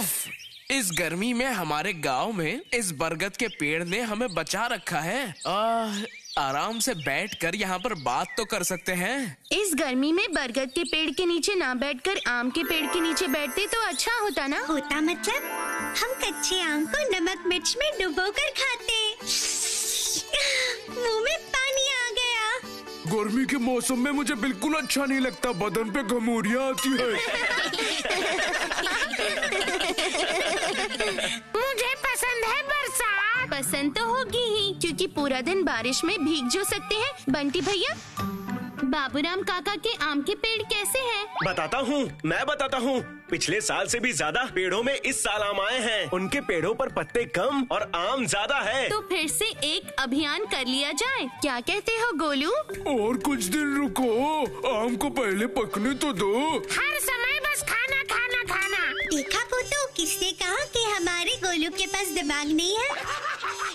उफ, इस गर्मी में हमारे गांव में इस बरगद के पेड़ ने हमें बचा रखा है। आराम से बैठकर यहाँ पर बात तो कर सकते हैं। इस गर्मी में बरगद के पेड़ के नीचे ना बैठकर आम के पेड़ के नीचे बैठते तो अच्छा होता ना। होता मतलब हम कच्चे आम को नमक मिर्च में डुबोकर खाते। मुंह में पानी आ गया। गर्मी के मौसम में मुझे बिल्कुल अच्छा नहीं लगता, बदन पे घमौरियाँ आती है। मुझे पसंद है बरसात। पसंद तो होगी ही, क्योंकि पूरा दिन बारिश में भीग जो सकते हैं। बंटी भैया, बाबूराम काका के आम के पेड़ कैसे हैं? मैं बताता हूँ। पिछले साल से भी ज्यादा पेड़ों में इस साल आम आए हैं। उनके पेड़ों पर पत्ते कम और आम ज्यादा है। तो फिर से एक अभियान कर लिया जाए, क्या कहते हो गोलू? और कुछ दिन रुको, आम को पहले पकने तो दो। हर समय बस खाना खाना खाना। देखा पोतो, किसने कहा कि हमारे गोलू के पास दिमाग नहीं है?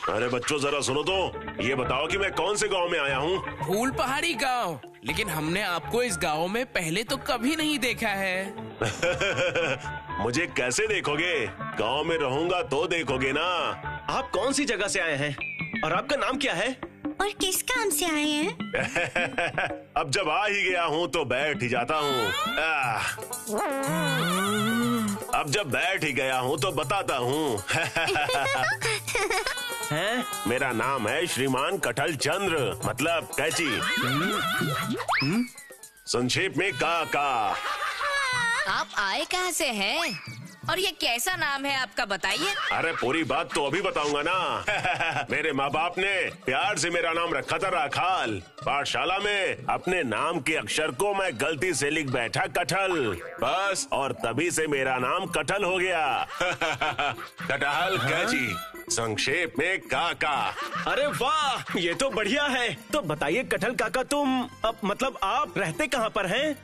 अरे बच्चों जरा सुनो तो, ये बताओ कि मैं कौन से गांव में आया हूँ? फूल पहाड़ी गांव। लेकिन हमने आपको इस गांव में पहले तो कभी नहीं देखा है। मुझे कैसे देखोगे? गांव में रहूंगा तो देखोगे ना। आप कौन सी जगह से आए हैं और आपका नाम क्या है? और किस काम से आए हैं? अब जब आ ही गया हूँ तो बैठ ही जाता हूँ। अब जब बैठ ही गया हूँ तो बताता हूँ। हैं? मेरा नाम है श्रीमान कटहल चंद्र, मतलब कैची। संक्षेप में काका। आप आए कहाँ से हैं? और ये कैसा नाम है आपका, बताइए। अरे पूरी बात तो अभी बताऊंगा ना। मेरे माँ बाप ने प्यार से मेरा नाम रखा था राखाल। पाठशाला में अपने नाम के अक्षर को मैं गलती से लिख बैठा कटहल, बस, और तभी से मेरा नाम कटहल हो गया। कटहल कैची, संक्षेप में काका। अरे वाह, ये तो बढ़िया है। तो बताइए कटहल काका, मतलब आप रहते कहाँ पर हैं?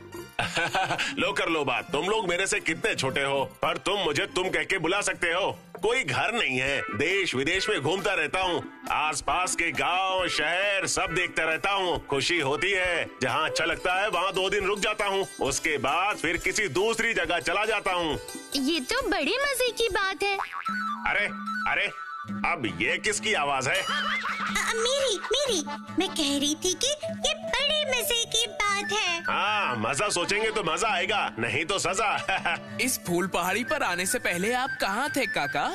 लो कर लो बात। तुम लोग मेरे से कितने छोटे हो, पर तुम मुझे तुम कह के बुला सकते हो। कोई घर नहीं है, देश विदेश में घूमता रहता हूँ। आसपास के गांव शहर सब देखता रहता हूँ। खुशी होती है, जहाँ अच्छा लगता है वहाँ 2 दिन रुक जाता हूँ। उसके बाद फिर किसी दूसरी जगह चला जाता हूँ। ये तो बड़े मजे की बात है। अरे अरे, अब ये किसकी आवाज है? मेरी। मैं कह रही थी कि ये बड़े मजे की बात है। हाँ, मजा सोचेंगे तो मजा आएगा, नहीं तो सजा। इस फूल पहाड़ी पर आने से पहले आप कहाँ थे काका?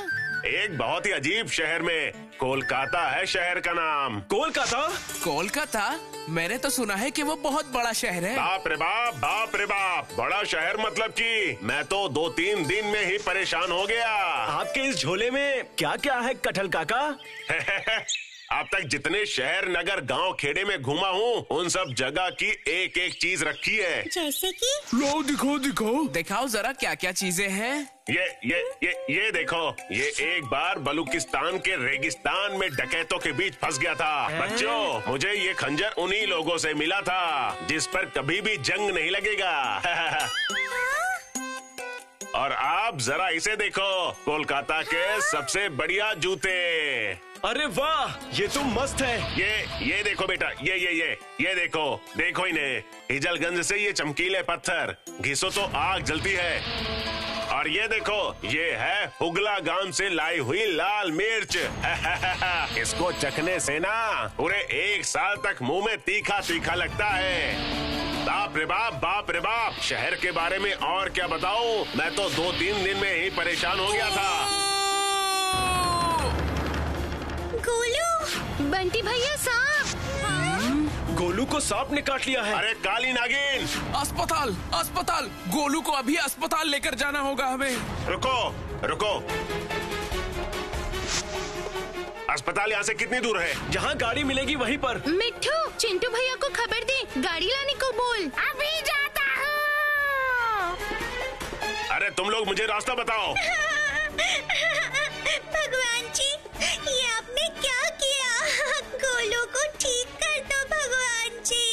एक बहुत ही अजीब शहर में। कोलकाता है शहर का नाम। कोलकाता? कोलकाता? मैंने तो सुना है कि वो बहुत बड़ा शहर है। बाप रे बाप, बाप रे बाप, बड़ा शहर मतलब कि मैं तो 2-3 दिन में ही परेशान हो गया। आपके इस झोले में क्या क्या है कटहल काका? अब तक जितने शहर नगर गांव खेड़े में घूमा हूँ, उन सब जगह की एक एक चीज रखी है। जैसे कि? लो दिखाओ। दिखाओ जरा क्या क्या चीजें हैं। ये देखो, ये एक बार बलूचिस्तान के रेगिस्तान में डकैतों के बीच फंस गया था। बच्चों, मुझे ये खंजर उन्हीं लोगों से मिला था जिस पर कभी भी जंग नहीं लगेगा। और आप जरा इसे देखो, कोलकाता के सबसे बढ़िया जूते। अरे वाह, ये तो मस्त है। ये देखो बेटा, ये देखो इन्हें। हिजलगंज से ये चमकीले पत्थर, घिसो तो आग जलती है। और ये देखो, ये है हुगला गांव से लाई हुई लाल मिर्च। इसको चखने से ना पूरे 1 साल तक मुंह में तीखा तीखा लगता है। बाप रे बाप, बाप रे बाप। शहर के बारे में और क्या बताऊं, मैं तो 2-3 दिन में ही परेशान हो गया था। गोलू! बंटी भैया, सांप! गोलू को सांप ने काट लिया है। अरे काली नागिन! अस्पताल! गोलू को अभी अस्पताल लेकर जाना होगा हमें। रुको। अस्पताल यहाँ से कितनी दूर है? जहाँ गाड़ी मिलेगी वहीं पर। मिट्ठू, चिंटू भैया को खबर दे, गाड़ी लाने को बोल। अभी जाता हूँ। अरे तुम लोग मुझे रास्ता बताओ। भगवान जी, ये आपने क्या किया? गोलू को ठीक कर दो भगवान जी।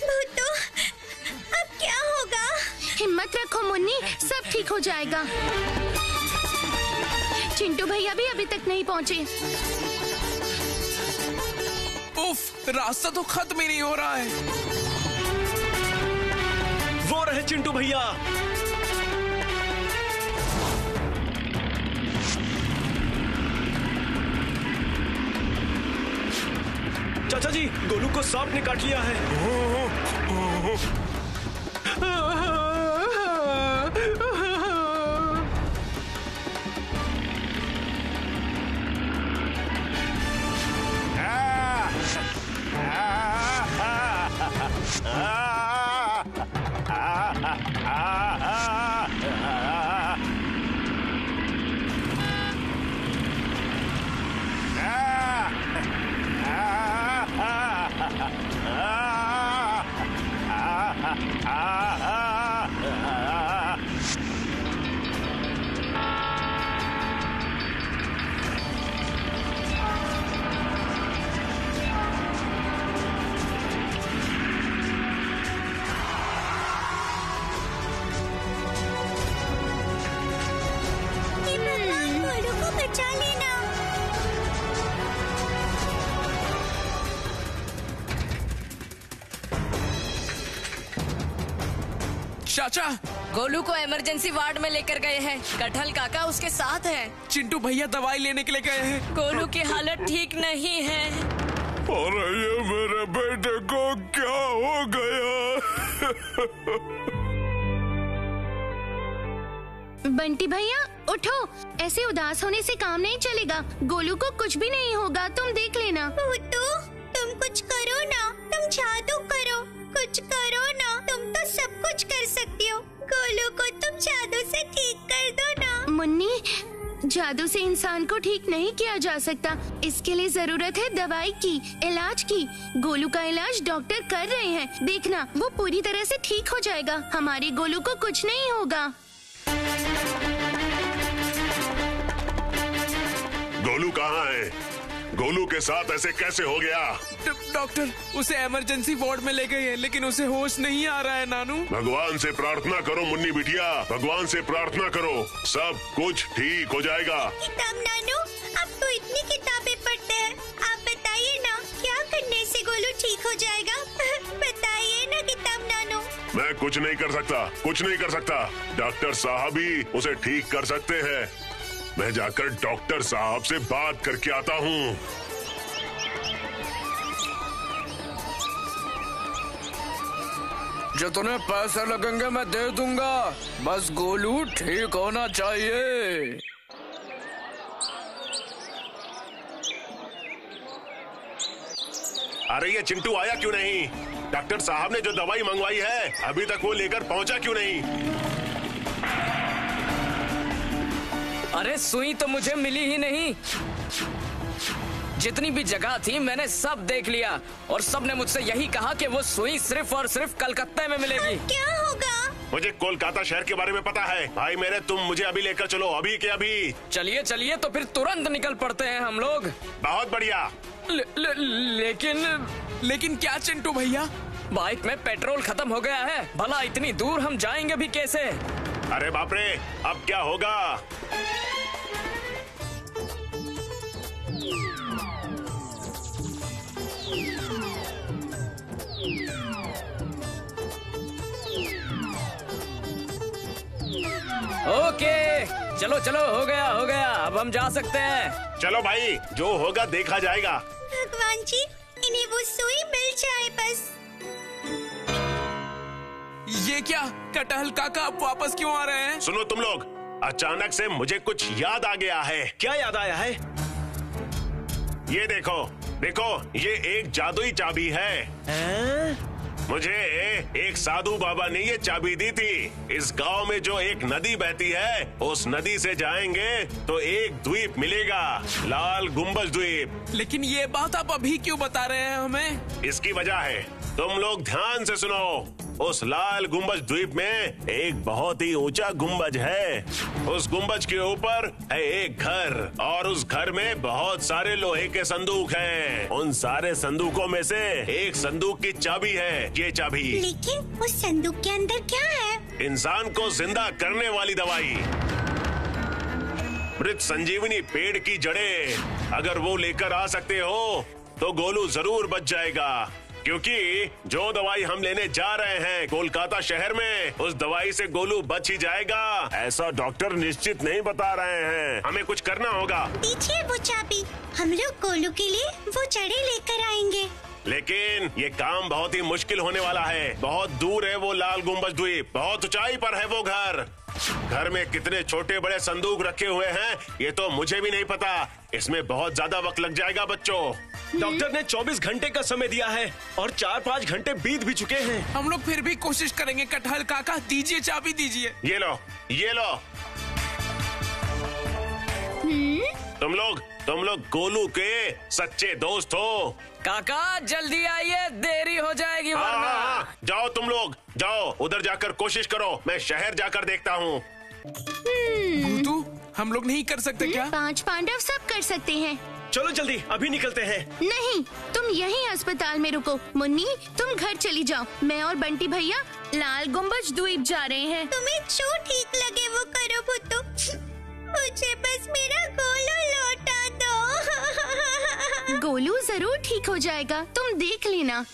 भूतो, अब क्या होगा? हिम्मत रखो मुन्नी, सब ठीक हो जाएगा। चिंटू भैया भी अभी तक नहीं पहुँचे। रास्ता तो खत्म ही नहीं हो रहा है। वो रहे चिंटू भैया। चाचा जी, गोलू को सांप ने काट लिया है। गोलू को बचा लेना। चाचा, गोलू को इमरजेंसी वार्ड में लेकर गए हैं। कटहल काका उसके साथ है। चिंटू भैया दवाई लेने के लिए गए हैं। गोलू की हालत ठीक नहीं है। अरे ये मेरे बेटे को क्या हो गया? बंटी भैया उठो, ऐसे उदास होने से काम नहीं चलेगा। गोलू को कुछ भी नहीं होगा, तुम देख लेना। भूतू, तुम कुछ करो ना, तुम जादू करो, कुछ करो ना। तुम तो सब कुछ कर सकती हो। गोलू को तुम जादू से ठीक कर दो ना। मुन्नी, जादू से इंसान को ठीक नहीं किया जा सकता। इसके लिए जरूरत है दवाई की, इलाज की। गोलू का इलाज डॉक्टर कर रहे हैं, देखना वो पूरी तरह से ठीक हो जाएगा। हमारे गोलू को कुछ नहीं होगा। गोलू कहाँ है? गोलू के साथ ऐसे कैसे हो गया? डॉक्टर उसे इमरजेंसी वार्ड में ले गए हैं, लेकिन उसे होश नहीं आ रहा है नानू। भगवान से प्रार्थना करो मुन्नी बिटिया, भगवान से प्रार्थना करो, सब कुछ ठीक हो जाएगा। किताब नानू, आप तो इतनी किताबें पढ़ते हैं, आप बताइए ना क्या करने से गोलू ठीक हो जाएगा? बताइए ना किताब नानू। मैं कुछ नहीं कर सकता, कुछ नहीं कर सकता। डॉक्टर साहब ही उसे ठीक कर सकते हैं। मैं जाकर डॉक्टर साहब से बात करके आता हूँ। जितने पैसे लगेंगे मैं दे दूंगा, बस गोलू ठीक होना चाहिए। अरे ये चिंटू आया क्यों नहीं? डॉक्टर साहब ने जो दवाई मंगवाई है अभी तक वो लेकर पहुंचा क्यों नहीं? अरे सुई तो मुझे मिली ही नहीं। जितनी भी जगह थी मैंने सब देख लिया और सबने मुझसे यही कहा कि वो सुई सिर्फ और सिर्फ कलकत्ते में मिलेगी। क्या होगा? मुझे कोलकाता शहर के बारे में पता है। भाई मेरे, तुम मुझे अभी लेकर चलो, अभी के अभी। चलिए चलिए, तो फिर तुरंत निकल पड़ते हैं हम लोग। बहुत बढ़िया। लेकिन क्या चिंटू भैया? बाइक में पेट्रोल खत्म हो गया है। भला इतनी दूर हम जाएंगे भी कैसे? अरे बाप रे, अब क्या होगा? ओके, चलो चलो, हो गया हो गया, अब हम जा सकते हैं। चलो भाई, जो होगा देखा जाएगा। भगवान जी, इन्हें वो सुई मिल जाए बस। ये क्या? कटहल काका आप वापस क्यों आ रहे हैं? सुनो तुम लोग, अचानक से मुझे कुछ याद आ गया है। क्या याद आया है? ये देखो देखो, ये एक जादुई चाबी है। मुझे एक साधु बाबा ने ये चाबी दी थी। इस गांव में जो एक नदी बहती है, उस नदी से जाएंगे तो एक द्वीप मिलेगा, लाल गुंबज द्वीप। लेकिन ये बात आप अभी क्यों बता रहे हैं हमें? इसकी वजह है, तुम लोग ध्यान से सुनो। उस लाल गुंबज द्वीप में एक बहुत ही ऊंचा गुंबज है। उस गुंबज के ऊपर है एक घर और उस घर में बहुत सारे लोहे के संदूक हैं। उन सारे संदूकों में से एक संदूक की चाबी है, ये चाबी। लेकिन उस संदूक के अंदर क्या है? इंसान को जिंदा करने वाली दवाई, मृत संजीवनी पेड़ की जड़ें। अगर वो लेकर आ सकते हो तो गोलू जरूर बच जाएगा, क्योंकि जो दवाई हम लेने जा रहे हैं कोलकाता शहर में, उस दवाई से गोलू बच ही जाएगा। ऐसा डॉक्टर निश्चित नहीं बता रहे हैं, हमें कुछ करना होगा। दीजिए वो चाबी, हम लोग गोलू के लिए वो जड़ें लेकर आएंगे। लेकिन ये काम बहुत ही मुश्किल होने वाला है। बहुत दूर है वो लाल गुम्बज द्वीप, बहुत ऊंचाई पर है वो घर में कितने छोटे बड़े संदूक रखे हुए हैं ये तो मुझे भी नहीं पता। इसमें बहुत ज्यादा वक्त लग जाएगा बच्चों। डॉक्टर ने 24 घंटे का समय दिया है और 4-5 घंटे बीत भी चुके हैं। हम लोग फिर भी कोशिश करेंगे। कटहल काका दीजिए चाबी दीजिए। ये लो, ये लो। तुम लोग गोलू के सच्चे दोस्त हो। काका जल्दी आइए, देरी हो जाएगी वरना। हाँ, जाओ तुम लोग, जाओ उधर जाकर कोशिश करो, मैं शहर जाकर देखता हूँ। भूतू, हम लोग नहीं कर सकते क्या? 5 पांडव सब कर सकते हैं। चलो जल्दी, अभी निकलते हैं। नहीं, तुम यहीं अस्पताल में रुको। मुन्नी तुम घर चली जाओ, मैं और बंटी भैया लाल गुम्बज द्वीप जा रहे हैं। तुम्हें जो ठीक लगे वो करो भूतू, मुझे बस मेरा गोलू लौटा दो। गोलू जरूर ठीक हो जाएगा, तुम देख लेना।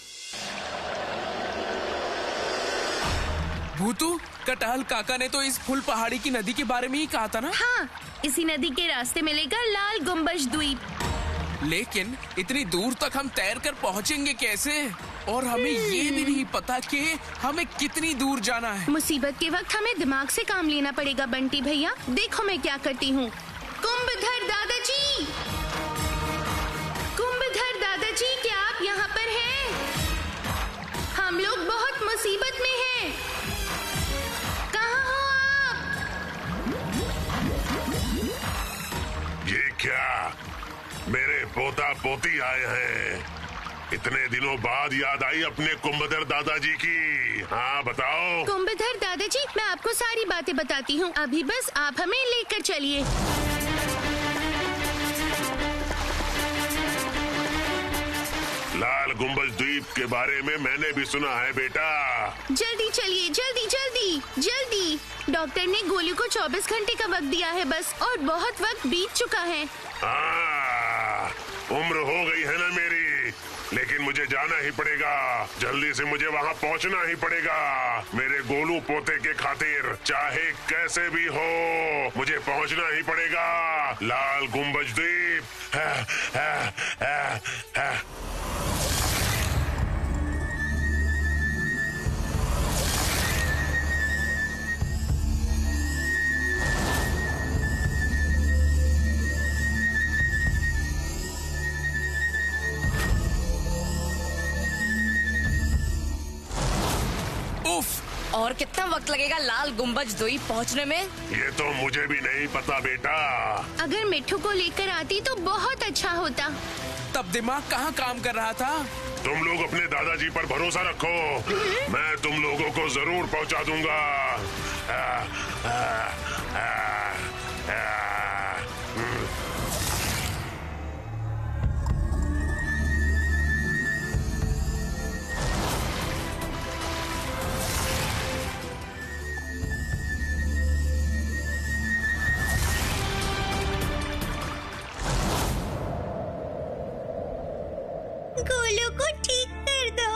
भूतू, कटहल काका ने तो इस फुल पहाड़ी की नदी के बारे में ही कहा था ना? हाँ, इसी नदी के रास्ते मिलेगा लाल गुम्बज द्वीप। लेकिन इतनी दूर तक हम तैर कर पहुँचेंगे कैसे? और हमें ये भी नहीं पता कि हमें कितनी दूर जाना है। मुसीबत के वक्त हमें दिमाग से काम लेना पड़ेगा बंटी भैया। देखो मैं क्या करती हूँ। कुंभधर दादाजी, कुंभधर दादाजी, क्या आप यहाँ पर हैं? हम लोग बहुत मुसीबत में हैं। कहाँ हो आप? ये क्या, मेरे पोता पोती आए हैं। इतने दिनों बाद याद आई अपने कुंभधर दादाजी की। हाँ बताओ। कुंभधर दादाजी, मैं आपको सारी बातें बताती हूँ, अभी बस आप हमें लेकर चलिए। लाल गुम्बज द्वीप के बारे में मैंने भी सुना है बेटा। जल्दी चलिए, जल्दी जल्दी जल्दी। डॉक्टर ने गोलू को 24 घंटे का वक्त दिया है बस, और बहुत वक्त बीत चुका है। उम्र हो गई है ना मेरी, लेकिन मुझे जाना ही पड़ेगा। जल्दी से मुझे वहाँ पहुँचना ही पड़ेगा। मेरे गोलू पोते के खातिर चाहे कैसे भी हो मुझे पहुँचना ही पड़ेगा। लाल गुम्बज द्वीप। और कितना वक्त लगेगा लाल गुम्बज द्वीप पहुंचने में? ये तो मुझे भी नहीं पता बेटा। अगर मिट्ठू को लेकर आती तो बहुत अच्छा होता। तब दिमाग कहाँ काम कर रहा था? तुम लोग अपने दादाजी पर भरोसा रखो, मैं तुम लोगों को जरूर पहुंचा दूंगा। गोलू को ठीक कर दो।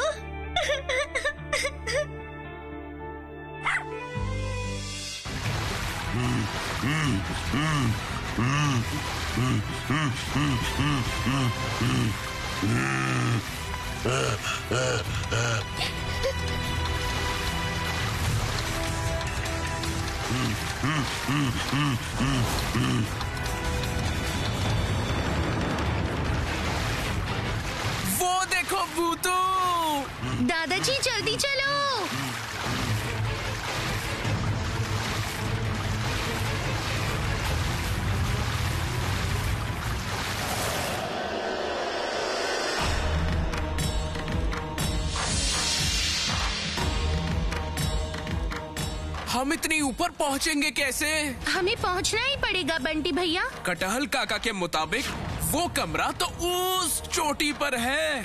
वो देखो भूतू। दादाजी जल्दी चलो। हम इतनी ऊपर पहुँचेंगे कैसे? हमें पहुंचना ही पड़ेगा बंटी भैया। कटहल काका के मुताबिक वो कमरा तो उस चोटी पर है।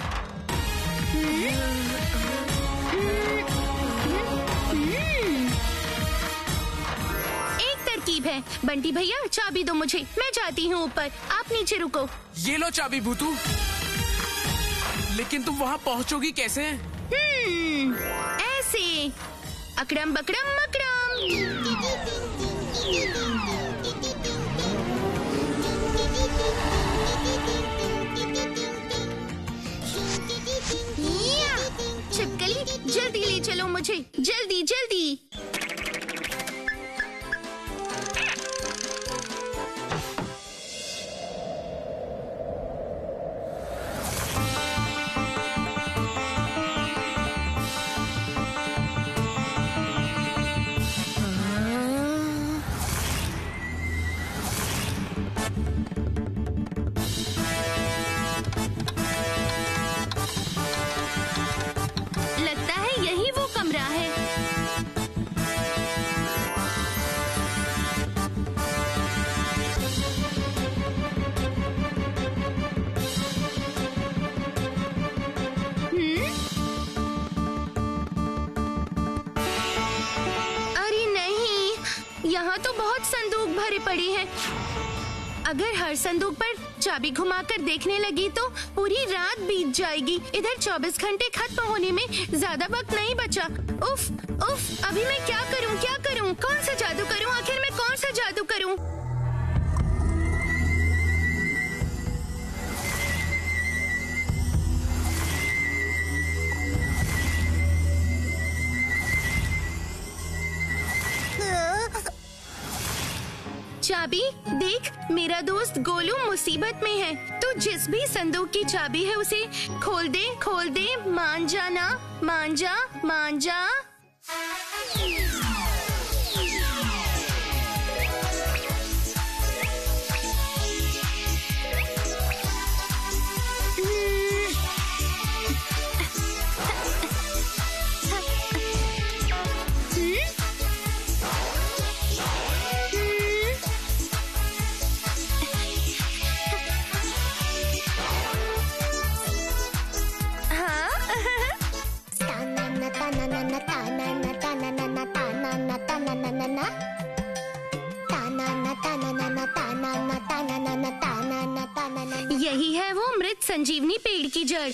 एक तरकीब है। बंटी भैया चाबी दो मुझे, मैं जाती हूँ ऊपर, आप नीचे रुको। ये लो चाबी भूतू। लेकिन तुम वहाँ पहुँचोगी कैसे? ऐसे अकड़म बकड़म मकड़म। छिपकली जल्दी ले चलो मुझे, जल्दी जल्दी। लगता है यही वो कमरा है। अरे नहीं, यहाँ तो बहुत संदूक भरे पड़े हैं। अगर हर संदूक पर चाबी घुमाकर देखने लगी तो पूरी रात बीत जाएगी। इधर 24 घंटे खत्म होने में ज्यादा वक्त नहीं बचा। उफ उफ, अभी मैं क्या करूं क्या करूं? कौन सा जादू करूं? आखिर मैं कौन सा जादू करूं? चाबी देख, मेरा दोस्त गोलू मुसीबत में है। तो जिस भी संदूक की चाबी है उसे खोल दे, मान जा ना, मान जा, मान जा। यही है वो मृत संजीवनी पेड़ की जड़।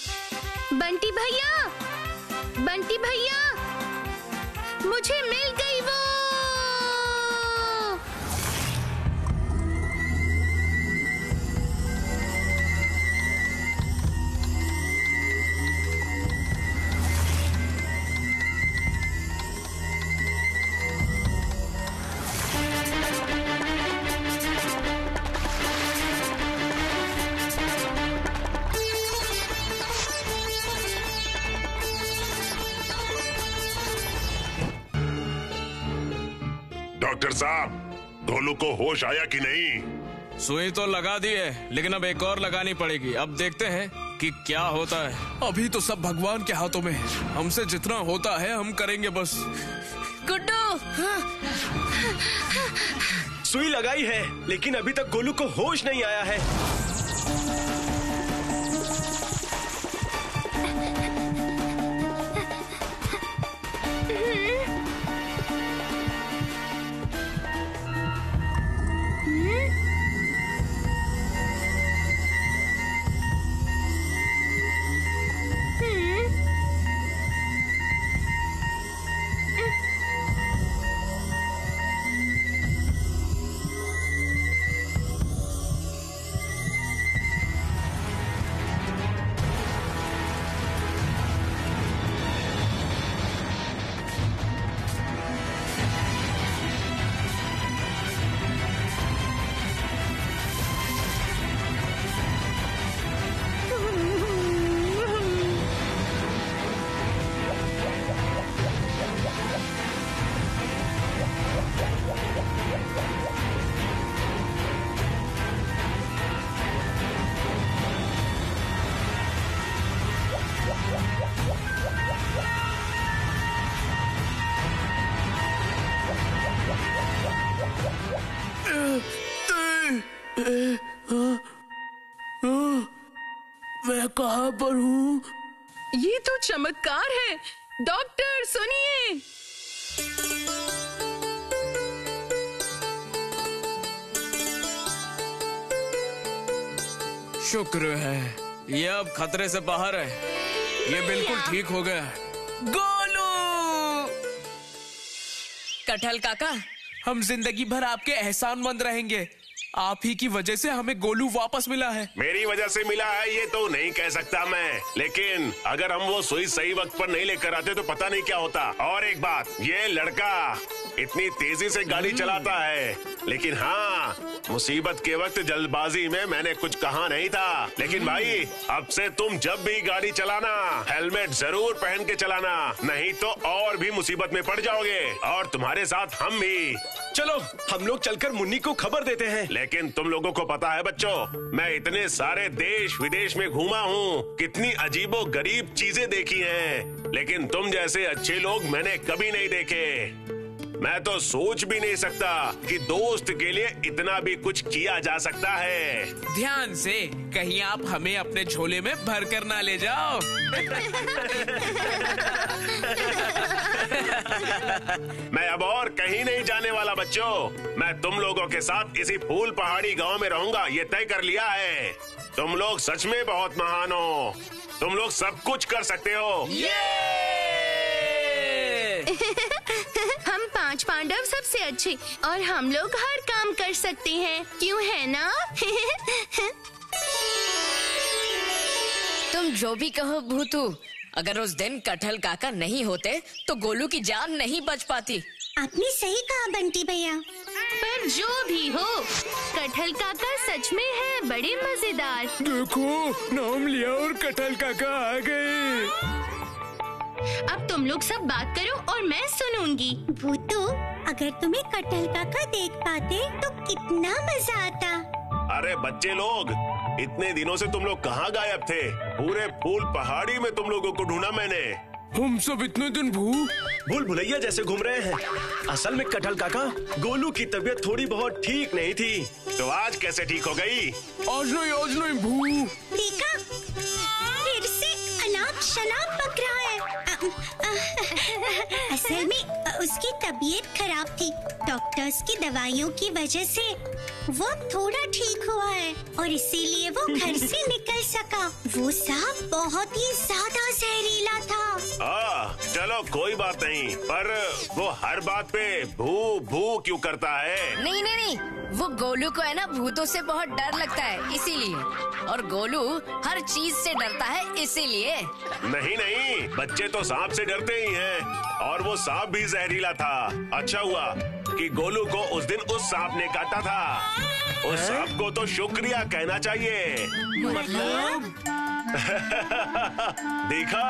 बंटी भैया, बंटी भैया, मुझे मिल गई वो। डॉक्टर साहब, गोलू को होश आया कि नहीं? सुई तो लगा दी है, लेकिन अब एक और लगानी पड़ेगी। अब देखते हैं कि क्या होता है। अभी तो सब भगवान के हाथों में है। हमसे जितना होता है हम करेंगे बस। गुड्डू, सुई लगाई है, लेकिन अभी तक गोलू को होश नहीं आया है। मैं कहाँ पर हूँ? ये तो चमत्कार है। डॉक्टर सुनिए। शुक्र है ये अब खतरे से बाहर है। ये बिल्कुल ठीक हो गया। गोलू! कटहल काका, हम जिंदगी भर आपके एहसानमंद रहेंगे। आप ही की वजह से हमें गोलू वापस मिला है। मेरी वजह से मिला है ये तो नहीं कह सकता मैं, लेकिन अगर हम वो सुई सही वक्त पर नहीं लेकर आते तो पता नहीं क्या होता। और एक बात, ये लड़का इतनी तेजी से गाड़ी चलाता है, लेकिन हाँ, मुसीबत के वक्त जल्दबाजी में मैंने कुछ कहा नहीं था। लेकिन भाई, अब से तुम जब भी गाड़ी चलाना हेलमेट जरूर पहन के चलाना, नहीं तो और भी मुसीबत में पड़ जाओगे, और तुम्हारे साथ हम भी। चलो हम लोग चलकर मुन्नी को खबर देते हैं। लेकिन तुम लोगों को पता है बच्चों, मैं इतने सारे देश विदेश में घूमा हूँ, कितनी अजीबो गरीब चीजें देखी हैं, लेकिन तुम जैसे अच्छे लोग मैंने कभी नहीं देखे। मैं तो सोच भी नहीं सकता कि दोस्त के लिए इतना भी कुछ किया जा सकता है। ध्यान से, कहीं आप हमें अपने झोले में भर कर ना ले जाओ। मैं अब और कहीं नहीं जाने वाला बच्चों। मैं तुम लोगों के साथ इसी फूल पहाड़ी गांव में रहूंगा, ये तय कर लिया है। तुम लोग सच में बहुत महान हो। तुम लोग सब कुछ कर सकते हो। हम 5 पांडव सबसे अच्छे, और हम लोग हर काम कर सकते हैं, क्यों है ना? तुम जो भी कहो भूतू, अगर उस दिन कटहल काका नहीं होते तो गोलू की जान नहीं बच पाती। आपने सही कहा बंटी भैया। पर जो भी हो, कटहल काका सच में है बड़े मजेदार। देखो, नाम लिया और कटहल काका आ गए। अब तुम लोग सब बात करो और मैं सुनूंगी। भूतू, अगर तुम्हें कटहल काका देख पाते तो कितना मजा आता। अरे बच्चे लोग, इतने दिनों से तुम लोग कहाँ गायब थे? पूरे फूल पहाड़ी में तुम लोगों को ढूंढा मैंने। हम सब इतने दिन भूल भुलैया जैसे घूम रहे हैं। असल में कटहल काका, गोलू की तबीयत थोड़ी बहुत ठीक नहीं थी। तो आज कैसे ठीक हो गई? आज नहीं भू। देखा, फिर से अनाप शनाप पक रहा है। असल में उसकी तबीयत खराब थी। डॉक्टर्स की दवाइयों की वजह से वो थोड़ा ठीक हुआ है, और इसीलिए वो घर से निकल सका। वो सांप बहुत ही ज्यादा जहरीला था। चलो कोई बात नहीं, पर वो हर बात पे भू भू क्यों करता है? नहीं, वो गोलू को है ना भूतों से बहुत डर लगता है, इसीलिए। और गोलू हर चीज से डरता है, इसीलिए। नहीं, बच्चे तो सांप से डरते ही हैं, और वो सांप भी जहरीला था। अच्छा हुआ कि गोलू को उस दिन उस सांप ने काटा था। उस सांप को तो शुक्रिया कहना चाहिए। मतलब? देखा,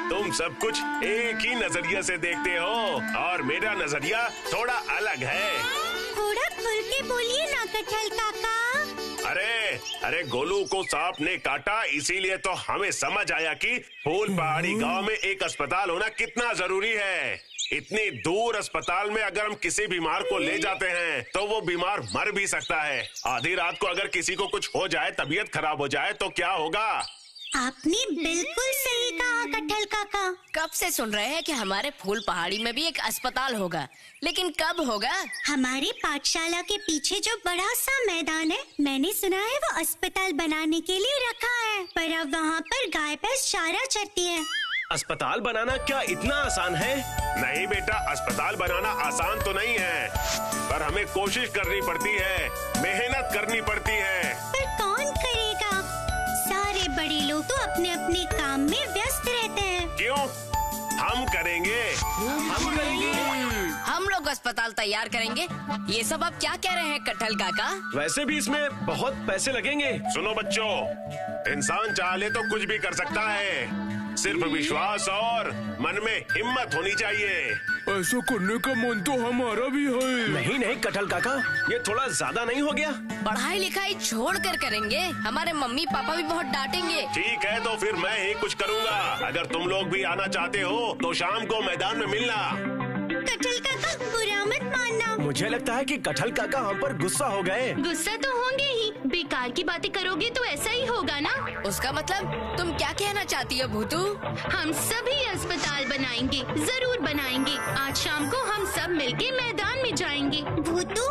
तुम सब कुछ एक ही नजरिए से देखते हो, और मेरा नजरिया थोड़ा अलग है। थोड़ा खुल के बोलिए ना कटहल काका। अरे गोलू को सांप ने काटा, इसीलिए तो हमें समझ आया कि फूल पहाड़ी गांव में एक अस्पताल होना कितना जरूरी है। इतनी दूर अस्पताल में अगर हम किसी बीमार को ले जाते हैं तो वो बीमार मर भी सकता है। आधी रात को अगर किसी को कुछ हो जाए, तबीयत खराब हो जाए, तो क्या होगा? आपने बिल्कुल सही कहा कटहल काका। कब से सुन रहे हैं कि हमारे फूल पहाड़ी में भी एक अस्पताल होगा, लेकिन कब होगा? हमारे पाठशाला के पीछे जो बड़ा सा मैदान है, मैंने सुना है वो अस्पताल बनाने के लिए रखा है, पर अब वहाँ पर गाय भैंस चारा चरती है। अस्पताल बनाना क्या इतना आसान है? नहीं बेटा, अस्पताल बनाना आसान तो नहीं है, पर हमें कोशिश करनी पड़ती है, मेहनत करनी पड़ती है। पर कौन करेगा? सारे बड़े लोग तो अपने अपने काम में व्यस्त रहते हैं। क्यों? हम करेंगे। हम लोग अस्पताल तैयार करेंगे। ये सब आप क्या कह रहे हैं कटहल काका? वैसे भी इसमें बहुत पैसे लगेंगे। सुनो बच्चों, इंसान चाहे तो कुछ भी कर सकता है, सिर्फ विश्वास और मन में हिम्मत होनी चाहिए। ऐसा करने का मन तो हमारा भी है। नहीं कटहल काका, ये थोड़ा ज्यादा नहीं हो गया? पढ़ाई लिखाई छोड़ कर करेंगे, हमारे मम्मी पापा भी बहुत डांटेंगे। ठीक है, तो फिर मैं ही कुछ करूँगा। अगर तुम लोग भी आना चाहते हो तो शाम को मैदान में मिलना। कटहल काका, बुरा मत मानना। मुझे लगता है कि कटहल काका हम पर गुस्सा हो गए। गुस्सा तो होंगे ही, बेकार की बातें करोगे तो ऐसा ही होगा ना। उसका मतलब तुम क्या कहना चाहती हो भूतू? हम सभी अस्पताल बनाएंगे, जरूर बनाएंगे। आज शाम को हम सब मिलके मैदान में जाएंगे। भूतू,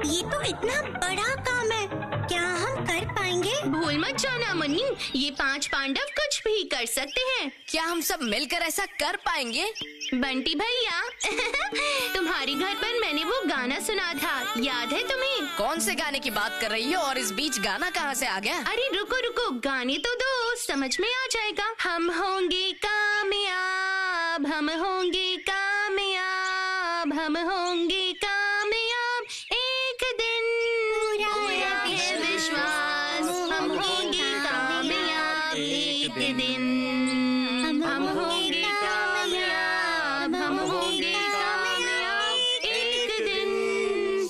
ये तो इतना बड़ा काम है, क्या हम कर पाएंगे? भूल मत जाना मुन्नी, ये 5 पांडव कुछ भी कर सकते हैं। क्या हम सब मिलकर ऐसा कर पाएंगे? बंटी भैया तुम्हारे घर पर मैंने वो गाना सुना था, याद है तुम्हें? कौन से गाने की बात कर रही हो और इस बीच गाना कहाँ से आ गया? अरे रुको रुको, गाने तो दो, समझ में आ जाएगा। हम होंगे कामयाब, हम होंगे कामयाब, हम होंगे कामयाब, एक दिन पूरा है विश्वास, हम होंगे कामयाब एक दिन, हम होंगे कामयाब, हम होंगे कामयाब एक दिन,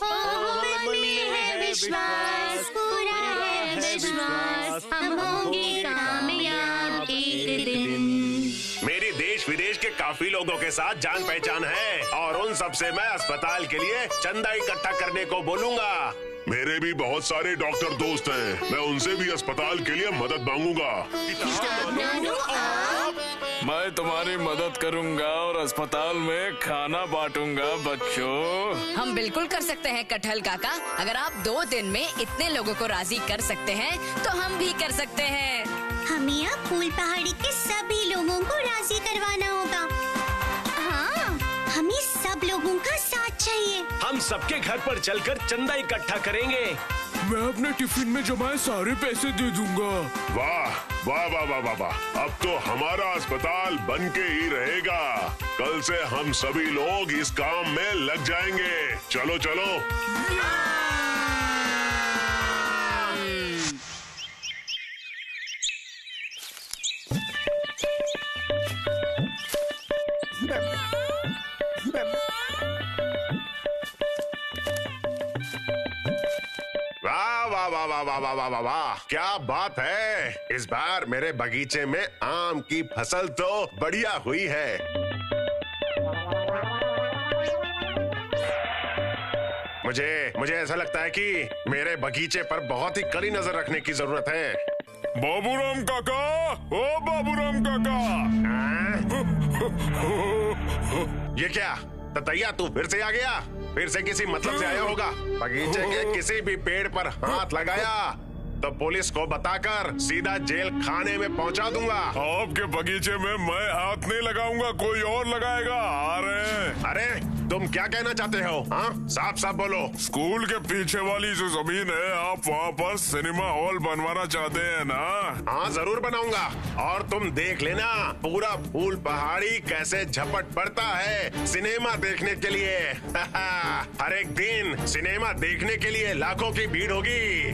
ओ मन में है विश्वास, पूरा है विश्वास, हम होंगे कामयाब एक दिन। मेरी देश विदेश के काफी लोगों के साथ जान पहचान है और उन सब से मैं अस्पताल के लिए चंदा इकट्ठा करने को बोलूंगा। मेरे भी बहुत सारे डॉक्टर दोस्त हैं, मैं उनसे भी अस्पताल के लिए मदद मांगूंगा। मैं तुम्हारी मदद करूंगा और अस्पताल में खाना बांटूंगा बच्चों। हम बिल्कुल कर सकते हैं कटहल काका, अगर आप 2 दिन में इतने लोगों को राजी कर सकते हैं तो हम भी कर सकते हैं। हमें यहाँ फूल पहाड़ी के सभी लोगों को राजी करवाना होगा। हाँ, हमें सब लोगों का साथ चाहिए। हम सबके घर पर चलकर चंदा इकट्ठा करेंगे। मैं अपने टिफिन में जमाए सारे पैसे दे दूंगा। वाह वाह वाह वाह वाह वाह, अब तो हमारा अस्पताल बन के ही रहेगा। कल से हम सभी लोग इस काम में लग जाएंगे। चलो चलो। वाह वाह वाह वाह वाह वाह वाह वाह वाह, क्या बात है। इस बार मेरे बगीचे में आम की फसल तो बढ़िया हुई है। मुझे ऐसा लगता है कि मेरे बगीचे पर बहुत ही कड़ी नजर रखने की जरूरत है। बाबूराम काका, ओ बाबूराम काका। ये क्या ततैया, तू फिर से आ गया? फिर से किसी मतलब से आया होगा। बगीचे के किसी भी पेड़ पर हाथ लगाया तो पुलिस को बताकर सीधा जेल खाने में पहुंचा दूंगा। आपके बगीचे में मैं हाथ नहीं लगाऊंगा, कोई और लगाएगा। अरे तुम क्या कहना चाहते हो? हाँ, साफ साफ बोलो। स्कूल के पीछे वाली जो जमीन है, आप वहाँ पर सिनेमा हॉल बनवाना चाहते हैं ना? हाँ जरूर बनाऊंगा, और तुम देख लेना पूरा फूल पहाड़ी कैसे झपट पड़ता है सिनेमा देखने के लिए। हर एक दिन सिनेमा देखने के लिए लाखों की भीड़ होगी।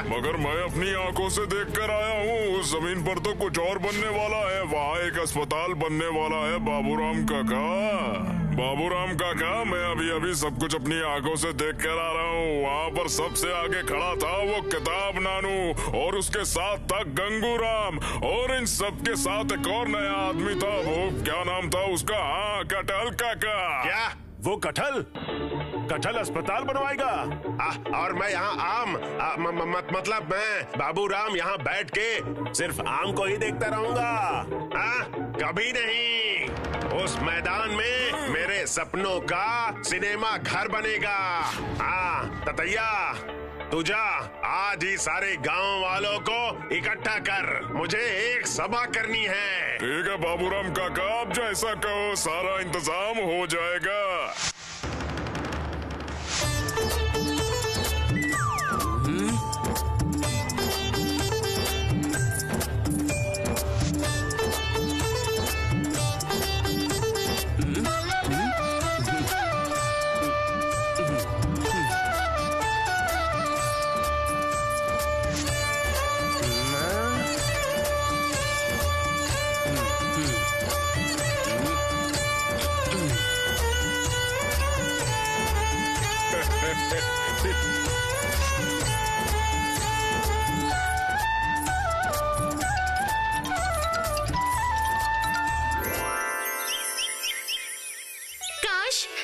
मगर मैं अपनी आंखों से देख कर आया हूँ, उस जमीन पर तो कुछ और बनने वाला है। वहाँ एक अस्पताल बनने वाला है। बाबूराम काका, मैं अभी सब कुछ अपनी आंखों से देख कर आ रहा हूँ। वहाँ पर सबसे आगे खड़ा था वो किताब नानू, और उसके साथ था गंगूराम, और इन सब के साथ एक और नया आदमी था। वो क्या नाम था उसका? हाँ, कटहल काका। क्या वो कटहल अस्पताल बनवाएगा? और मैं यहाँ मतलब मैं बाबूराम यहाँ बैठ के सिर्फ आम को ही देखता रहूंगा? कभी नहीं। उस मैदान में मेरे सपनों का सिनेमा घर बनेगा। ततैया, तू जा आज ही सारे गांव वालों को इकट्ठा कर, मुझे एक सभा करनी है। ठीक है बाबूराम काका, आप जैसा कहो, सारा इंतजाम हो जाएगा।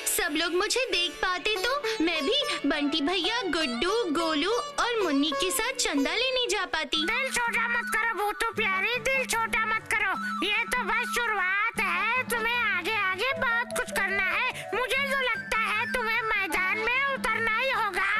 सब लोग मुझे देख पाते तो मैं भी बंटी भैया, गुड्डू, गोलू और मुन्नी के साथ चंदा लेने जा पाती। दिल छोटा मत करो भूतू प्यारी, दिल छोटा मत करो। ये तो बस शुरुआत है, तुम्हें आगे आगे बहुत कुछ करना है। मुझे तो लगता है तुम्हें मैदान में उतरना ही होगा।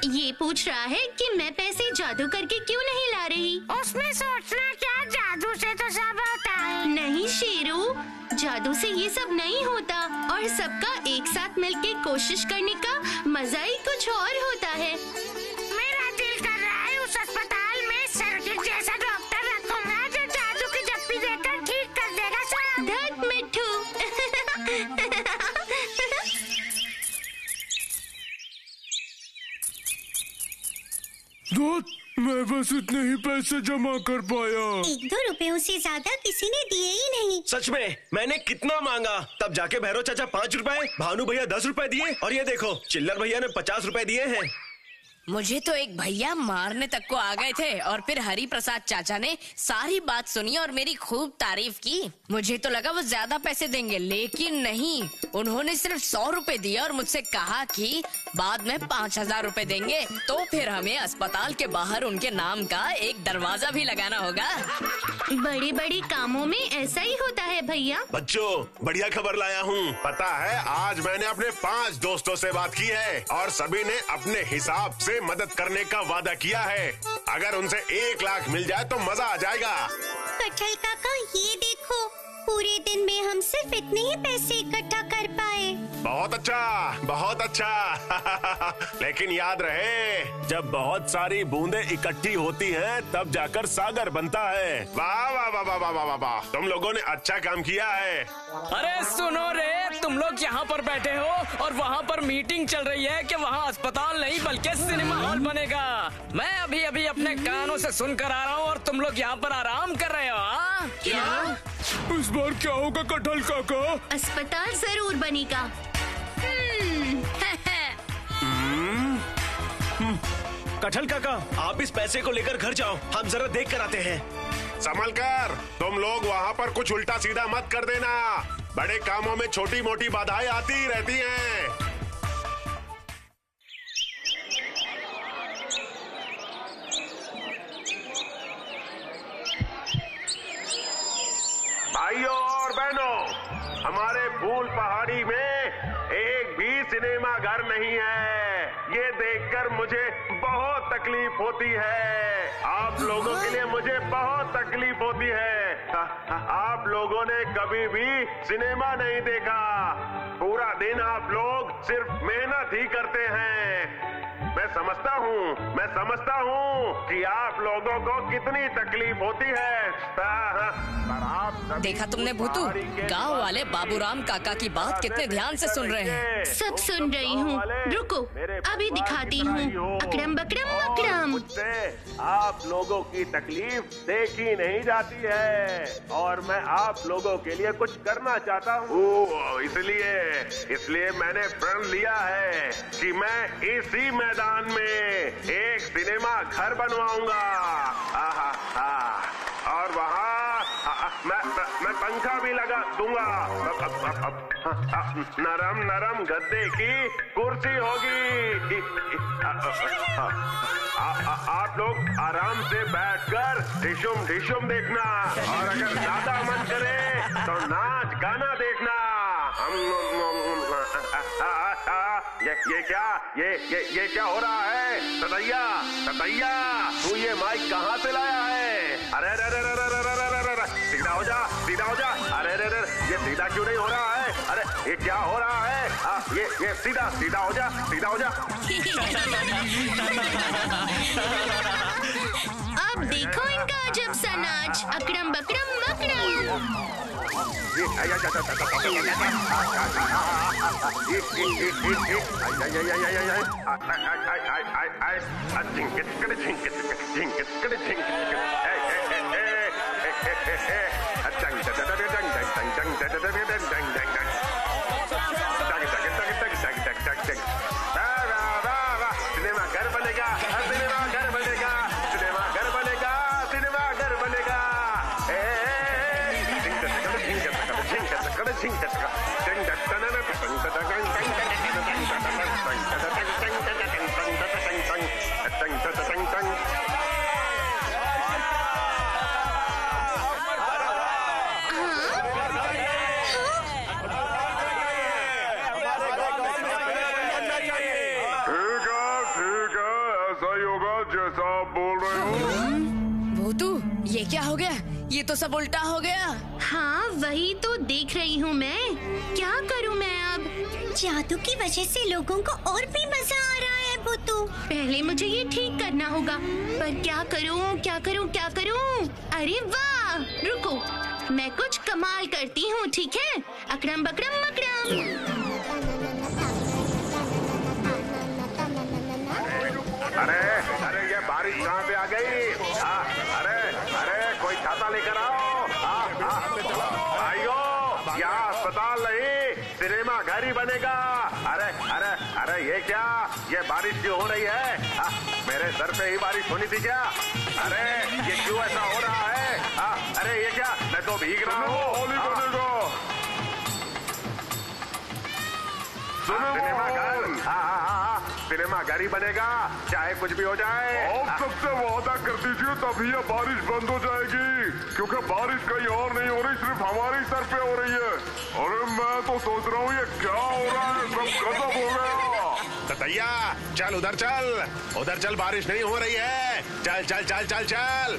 ये पूछ रहा है कि मैं पैसे जादू करके क्यों नहीं ला रही। उसमें सोचना क्या, जादू से तो सब होता है। नहीं शेरू, जादू से ये सब नहीं होता और सबका एक साथ मिलके कोशिश करने का मजा ही कुछ और होता है। मेरा दिल कर रहा है उस अस्पताल में सर्किट जैसा डॉक्टर रखूंगा जो जादू की जप्पी देकर ठीक कर देगा सब। धत मिट्ठू। मैं बस इतने ही पैसे जमा कर पाया। 1-2 रुपयों से ज्यादा किसी ने दिए ही नहीं। सच में मैंने कितना मांगा, तब जाके भैरव चाचा 5 रुपए, भानु भैया 10 रुपए दिए और ये देखो चिल्लर भैया ने 50 रुपए दिए हैं। मुझे तो एक भैया मारने तक को आ गए थे और फिर हरि प्रसाद चाचा ने सारी बात सुनी और मेरी खूब तारीफ की। मुझे तो लगा वो ज्यादा पैसे देंगे, लेकिन नहीं, उन्होंने सिर्फ 100 रुपए दिए और मुझसे कहा कि बाद में 5000 रुपए देंगे। तो फिर हमें अस्पताल के बाहर उनके नाम का एक दरवाजा भी लगाना होगा। बड़े बड़े कामों में ऐसा ही होता है भैया। बच्चों, बढ़िया खबर लाया हूँ। पता है आज मैंने अपने 5 दोस्तों से बात की है और सभी ने अपने हिसाब से मदद करने का वादा किया है। अगर उनसे 1 लाख मिल जाए तो मजा आ जाएगा। कटहल काका, ये देखो, पूरे दिन में हम सिर्फ इतने ही पैसे इकट्ठा कर पाए। बहुत अच्छा, बहुत अच्छा। लेकिन याद रहे, जब बहुत सारी बूंदें इकट्ठी होती हैं, तब जाकर सागर बनता है। वाह वाह वाह वाह वाह वाह वाह, तुम लोगों ने अच्छा काम किया है। अरे सुनो रे, तुम लोग यहाँ पर बैठे हो और वहाँ पर मीटिंग चल रही है कि वहाँ अस्पताल नहीं बल्कि सिनेमा हॉल बनेगा। मैं अभी अभी अपने कानों से सुनकर आ रहा हूँ और तुम लोग यहाँ पर आराम कर रहे हो। हाँ? क्या? इस बार क्या होगा कटहल काका? अस्पताल जरूर बनेगा। कटहल काका, आप इस पैसे को लेकर घर जाओ, हम जरा देख कर आते हैं। संभल कर, तुम लोग वहाँ पर कुछ उल्टा सीधा मत कर देना। बड़े कामों में छोटी मोटी बाधाएं आती रहती हैं। भाइयों और बहनों, हमारे फूल पहाड़ी में एक भी सिनेमा घर नहीं है। ये देखकर मुझे बहुत तकलीफ होती है। आप लोगों के लिए मुझे बहुत तकलीफ होती है। आप लोगों ने कभी भी सिनेमा नहीं देखा। पूरा दिन आप लोग सिर्फ मेहनत ही करते हैं। मैं समझता हूँ कि आप लोगों को कितनी तकलीफ होती है। पर आप देखा तुमने भूतू, गांव वाले बाबूराम काका की बात कितने ध्यान से सुन रहे हैं। सब सुन रही हूँ, रुको अभी दिखाती हूँ। अकड़म बकड़म मकड़म। मुझसे आप लोगों की तकलीफ देखी नहीं जाती है और मैं आप लोगों के लिए कुछ करना चाहता हूँ। इसलिए मैंने प्रण लिया है कि मैं इसी मैदान में एक सिनेमा घर बनवाऊंगा। और वहाँ मैं पंखा भी लगा दूंगा। नरम नरम गद्दे की कुर्सी होगी। आप लोग आराम से बैठकर ढिशुम देखना और अगर ज्यादा मन करे तो नाच गाना देखना। ये क्या हो रहा है? सतैया, तू ये माइक कहाँ से लाया है? अरे सीधा हो जा। अरे ये सीधा क्यों नहीं हो रहा है? अरे ये क्या हो रहा है? ये सीधा हो जा। अब देखो इनका अजब सा नाच। अकड़म बकड़म मकड़म। सिनेमा घर बनेगा। वैसा ही होगा जैसा आप बोल रहे हो। भूतू, ये क्या हो गया? ये तो सब उल्टा हो गया। हाँ वही तो देख रही हूँ मैं। क्या करूँ मैं अब? जादू की वजह से लोगों को और भी मजा आ रहा है भूतू। पहले मुझे ये ठीक करना होगा, पर क्या करूँ क्या करूँ क्या करूँ? अरे वाह, रुको, मैं कुछ कमाल करती हूँ, ठीक है? अकड़म बकड़म मकड़म। अरे अरे ये बारिश कहाँ से आ गई? अरे अरे कोई छाता लेकर आओ। आइयो, यहाँ अस्पताल नहीं, सिनेमा घर ही बनेगा। अरे अरे अरे ये क्या? ये बारिश क्यों हो रही है? मेरे सर पे ही बारिश होनी थी क्या? अरे ये क्यों ऐसा हो रहा है? अरे ये क्या? मैं तो भीग रहा हूँ। सिनेमा घर, सिनेमा घर ही बनेगा, चाहे कुछ भी हो जाए। आप सबसे वादा कर दीजिए तभी ये बारिश बंद हो जाएगी, क्योंकि बारिश कहीं और नहीं हो रही, सिर्फ हमारे सर पे हो रही है। अरे मैं तो सोच रहा हूँ ये क्या हो रहा है, सब गजब हो गया। ततैया चल उधर चल, बारिश नहीं हो रही है। चल चल चल चल चल।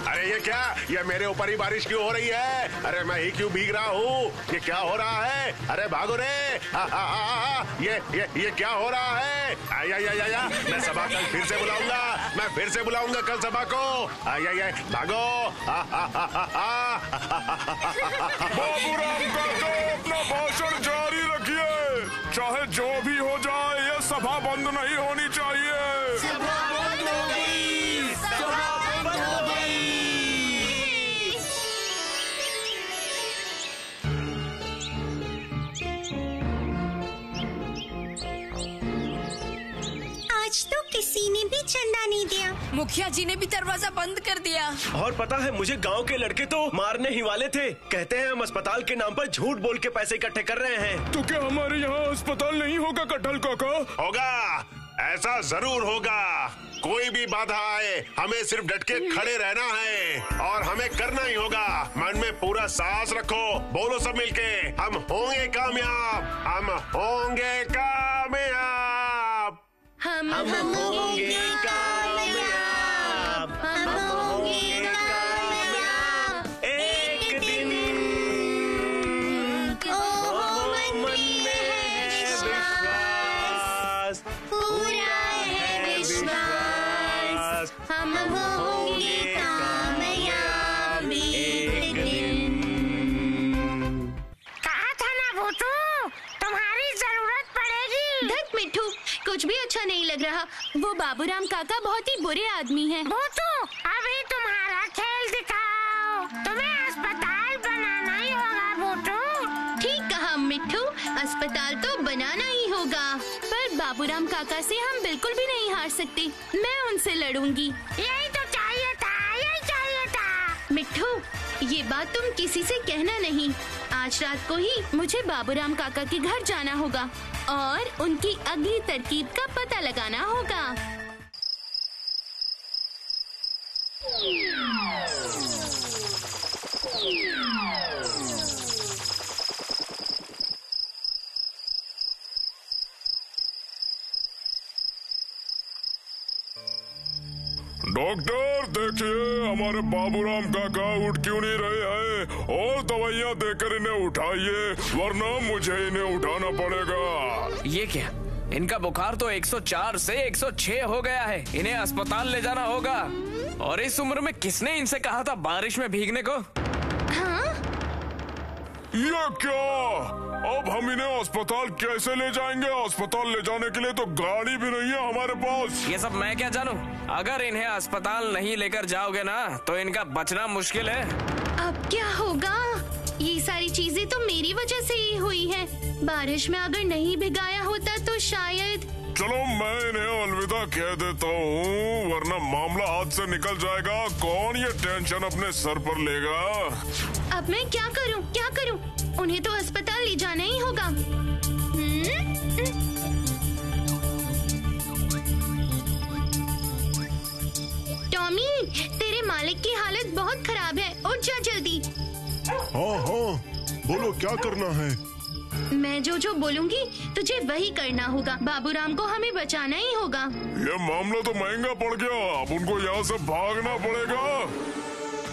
अरे ये क्या? ये मेरे ऊपर ही बारिश क्यों हो रही है? अरे मैं ही क्यों भीग रहा हूँ? ये क्या हो रहा है? अरे भागो रे! ये क्या हो रहा है? आया मैं सभा कल फिर से बुलाऊंगा, कल सभा को। आया भागो! बाबूराम काका, अपना भाषण जारी रखिए, चाहे जो भी हो जाए, ये सभा बंद नहीं होनी चाहिए। सभा बंद हो गई, सभा बंद हो गई। आज तो किसी ने भी चंदा नहीं दिया। मुखिया जी ने भी दरवाजा बंद कर दिया। और पता है, मुझे गांव के लड़के तो मारने ही वाले थे। कहते हैं हम अस्पताल के नाम पर झूठ बोल के पैसे इकट्ठे कर रहे हैं। तो क्या हमारे यहाँ अस्पताल नहीं होगा कटहल काका? होगा, ऐसा जरूर होगा। कोई भी बाधा आए, हमें सिर्फ डट के खड़े रहना है और हमें करना ही होगा। मन में पूरा सांस रखो, बोलो सब मिलके, हम होंगे कामयाब, हम होंगे कामयाब, हम होंगे कामयाब, हम होंगे कामयाब एक दिन। मन में है विश्वास, पूरा है विश्वास, हम होंगे कामयाब एक दिन। कहा था ना भूतू, तुम्हारी जरूरत पड़ेगी। धत मिट्ठू, कुछ भी अच्छा नहीं लग रहा। वो बाबूराम काका बहुत ही बुरे आदमी हैं। भूतू, अभी तुम्हारा खेल दिखाओ। तुम्हें अस्पताल बनाना ही होगा भूतू। ठीक कहा मिट्ठू, अस्पताल तो बनाना ही होगा, पर बाबूराम काका से हम बिल्कुल भी नहीं हार सकते। मैं उनसे लड़ूंगी। यही तो चाहिए था, यही चाहिए था। मिट्ठू, ये बात तुम किसी से कहना नहीं। आज रात को ही मुझे बाबूराम काका के घर जाना होगा और उनकी अगली तरकीब का पता लगाना होगा। डॉक्टर देखिए, हमारे बाबूराम काका उठ क्यों नहीं रहे हैं, और दवाइयाँ देकर इन्हें उठाइए, वरना मुझे इन्हें उठाना पड़ेगा। ये क्या? इनका बुखार तो 104 से 106 हो गया है। इन्हें अस्पताल ले जाना होगा। और इस उम्र में किसने इनसे कहा था बारिश में भीगने को? ये क्या? अब हम इन्हें अस्पताल कैसे ले जाएंगे? अस्पताल ले जाने के लिए तो गाड़ी भी नहीं है हमारे पास। ये सब मैं क्या जानूं? अगर इन्हें अस्पताल नहीं लेकर जाओगे ना, तो इनका बचना मुश्किल है। अब क्या होगा? ये सारी चीजें तो मेरी वजह से ही हुई है। बारिश में अगर नहीं भिगाया होता तो शायद। चलो मैं इन्हें अलविदा कह देता हूँ, वरना मामला हाथ से निकल जाएगा। कौन ये टेंशन अपने सर पर लेगा? अब मैं क्या करूँ क्या करूँ? उन्हें तो अस्पताल ले जाना ही होगा। टॉमी, तेरे मालिक की हालत बहुत खराब है, उठ जा जल्दी। हाँ हाँ, बोलो क्या करना है? मैं जो बोलूँगी तुझे वही करना होगा। बाबूराम को हमें बचाना ही होगा। ये मामला तो महंगा पड़ गया, अब उनको यहाँ से भागना पड़ेगा।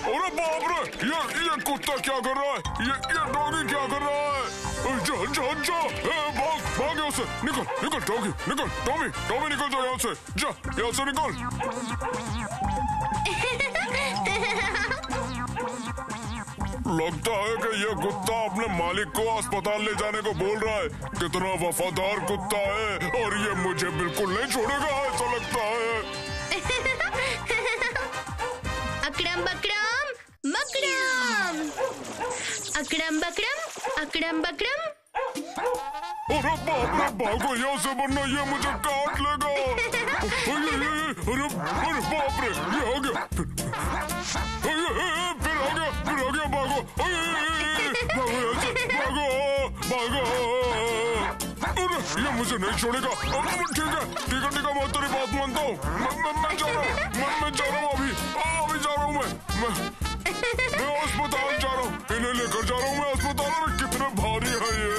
अरे बाप रे, ये कुत्ता क्या कर रहा है? ये डॉगी क्या कर रहा है? जा, भाग यहाँ से, निकल डॉगी, निकल, टॉमी निकल जा यहाँ से, जा यहाँ से निकल। लगता है कि ये कुत्ता अपने मालिक को अस्पताल ले जाने को बोल रहा है। कितना वफादार कुत्ता है और ये मुझे बिल्कुल नहीं छोड़ेगा, ऐसा लगता है। अकड़म बकड़म मकड़म, अकड़म बकड़म अकड़म बकड़म। अरे बाप रे, भागो यहाँ से वरना ये मुझे काट लेगा। अरे बाप रे, ये आ गया, फिर आ गया, भागो, भागो यहाँ से, भागो। अरे ये मुझे नहीं छोड़ेगा। ठीक है, मैं तेरी बात मानता हूँ। मैं जा रहा हूँ, अभी जा रहा हूँ मैं अस्पताल जा रहा हूँ, इन्हें लेकर जा रहा हूँ मैं अस्पताल में। कितने भारी है ये।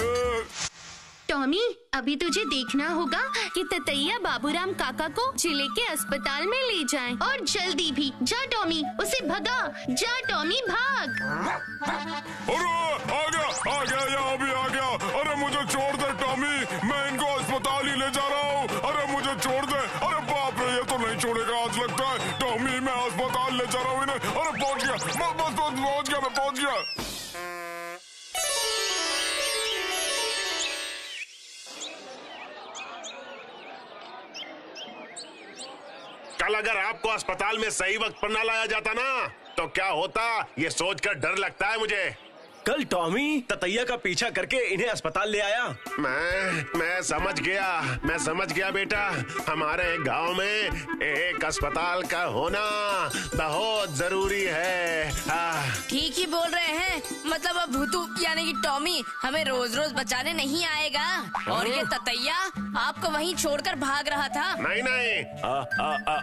टॉमी, अभी तुझे देखना होगा कि ततैया बाबूराम काका को जिले के अस्पताल में ले जाएं और जल्दी भी। जा टॉमी, उसे भगा, जा टॉमी भाग। अरे आ गया, यहाँ भी आ गया। अरे मुझे छोड़ दे टॉमी, मैं इनको अस्पताल ही ले जा रहा हूँ। अरे मुझे छोड़ दे। अरे बाप रे, ये तो नहीं छोड़ेगा आज लगता है। टॉमी, मैं अस्पताल ले जा रहा हूँ इन्हें। अरे पहुँच गया, मैं पहुँच गया। कल अगर आपको अस्पताल में सही वक्त पर न लाया जाता ना, तो क्या होता, ये सोचकर डर लगता है मुझे। कल टॉमी ततैया का पीछा करके इन्हें अस्पताल ले आया। मैं समझ गया बेटा। हमारे गांव में एक अस्पताल का होना बहुत जरूरी है। ठीक ही बोल रहे हैं, मतलब अब भूतू यानी कि टॉमी हमें रोज रोज बचाने नहीं आएगा। और ये ततैया आपको वहीं छोड़कर भाग रहा था। नहीं।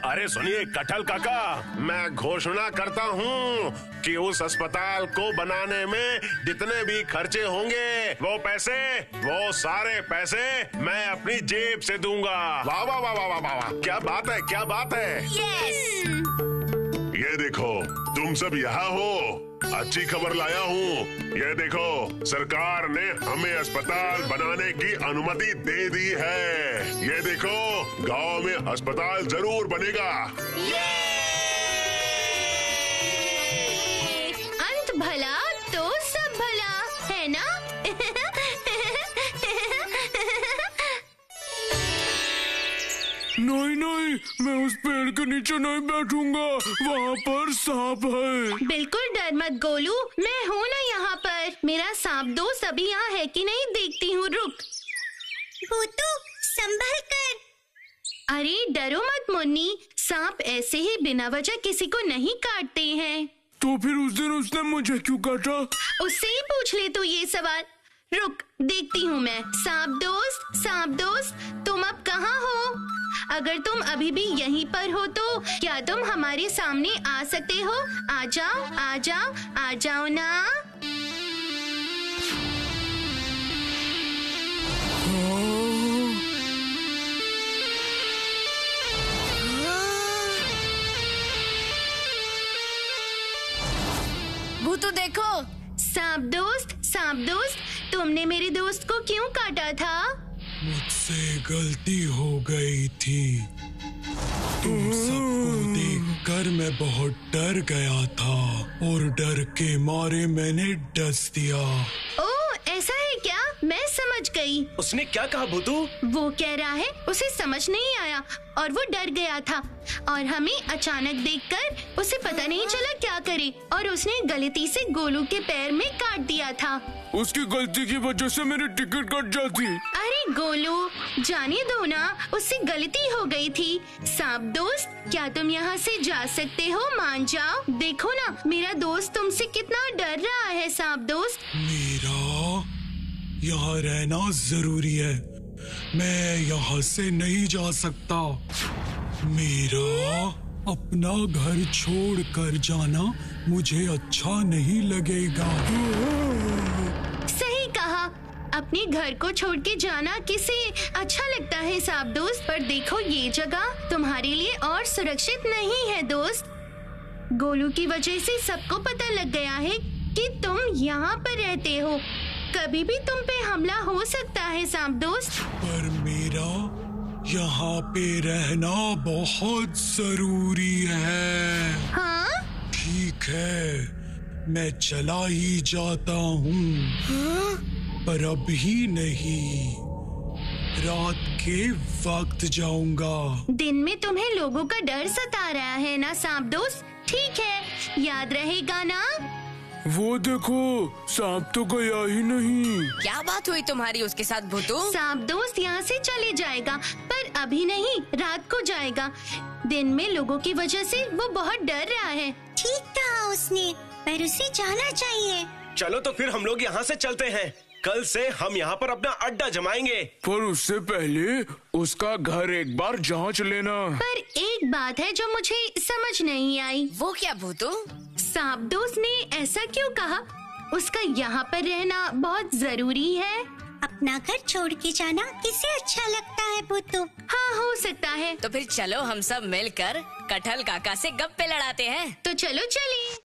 अरे सुनिए कटहल काका, मैं घोषणा करता हूँ कि उस अस्पताल को बनाने में जितने भी खर्चे होंगे वो सारे पैसे मैं अपनी जेब से दूंगा। वाह वाह वाह वाह वाह, क्या बात है। यस। ये देखो, तुम सब यहाँ हो, अच्छी खबर लाया हूँ। ये देखो, सरकार ने हमें अस्पताल बनाने की अनुमति दे दी है। ये देखो, गांव में अस्पताल जरूर बनेगा। अंत भला तो सब भला, है ना? नहीं, मैं उस पेड़ के नीचे नहीं बैठूंगा, वहाँ पर सांप है। बिल्कुल डर मत गोलू, मैं हूँ ना यहाँ पर। मेरा सांप दोस्त अभी यहाँ है कि नहीं देखती हूँ, रुक। भूतू संभल कर। अरे डरो मत मुन्नी, सांप ऐसे ही बिना वजह किसी को नहीं काटते हैं। तो फिर उस दिन उसने मुझे क्यों काटा? उससे ही पूछ ले तू ये सवाल। रुक, देखती हूँ मैं। सांप दोस्त, तुम अब कहाँ हो? अगर तुम अभी भी यहीं पर हो तो क्या तुम हमारे सामने आ सकते हो? आ जाओ ना। भूतू देखो। सांप दोस्त, तुमने मेरे दोस्त को क्यों काटा था? मुझसे गलती हो गई थी। तुम सबको देखकर मैं बहुत डर गया था और डर के मारे मैंने डस दिया। ओह, ऐसा है क्या? मैं समझ गई। उसने क्या कहा भूतू? वो कह रहा है उसे समझ नहीं आया और वो डर गया था और हमें अचानक देखकर उसे पता नहीं चला क्या करे और उसने गलती से गोलू के पैर में काट दिया था। उसकी गलती की वजह से मेरी टिकट कट जाती। अरे गोलू, जाने दो ना, उससे गलती हो गई थी। सांप दोस्त, क्या तुम यहाँ से जा सकते हो? मान जाओ। देखो ना, मेरा दोस्त तुमसे कितना डर रहा है। सांप दोस्त, मेरा यहाँ रहना जरूरी है, मैं यहाँ से नहीं जा सकता। मेरा अपना घर छोड़ कर जाना मुझे अच्छा नहीं लगेगा। सही कहा। अब अपने घर को छोड़ के जाना किसे अच्छा लगता है सांप दोस्त, पर देखो ये जगह तुम्हारे लिए और सुरक्षित नहीं है दोस्त। गोलू की वजह से सबको पता लग गया है कि तुम यहाँ पर रहते हो। कभी भी तुम पे हमला हो सकता है सांप दोस्त। पर मेरा यहाँ पे रहना बहुत जरूरी है। हाँ? ठीक है, मैं चला ही जाता हूँ। हाँ? पर अभी नहीं, रात के वक्त जाऊंगा। दिन में तुम्हें लोगों का डर सता रहा है ना सांप दोस्त? ठीक है, याद रहेगा ना? वो देखो, सांप तो गया ही नहीं। क्या बात हुई तुम्हारी उसके साथ भूतू? सांप दोस्त यहाँ से चले जाएगा, पर अभी नहीं, रात को जाएगा। दिन में लोगों की वजह से वो बहुत डर रहा है। ठीक कहा उसने, पर उसे जाना चाहिए। चलो तो फिर हम लोग यहाँ से चलते हैं। कल से हम यहाँ पर अपना अड्डा जमाएंगे। पर उससे पहले उसका घर एक बार जांच लेना। पर एक बात है जो मुझे समझ नहीं आई। वो क्या भूतू? सांप दोस्त ने ऐसा क्यों कहा? उसका यहाँ पर रहना बहुत जरूरी है। अपना घर छोड़ के जाना किसे अच्छा लगता है भूतू? हाँ, हो सकता है। तो फिर चलो हम सब मिलकर कटहल काका से गप्पे लड़ाते हैं। तो चलो चलिए।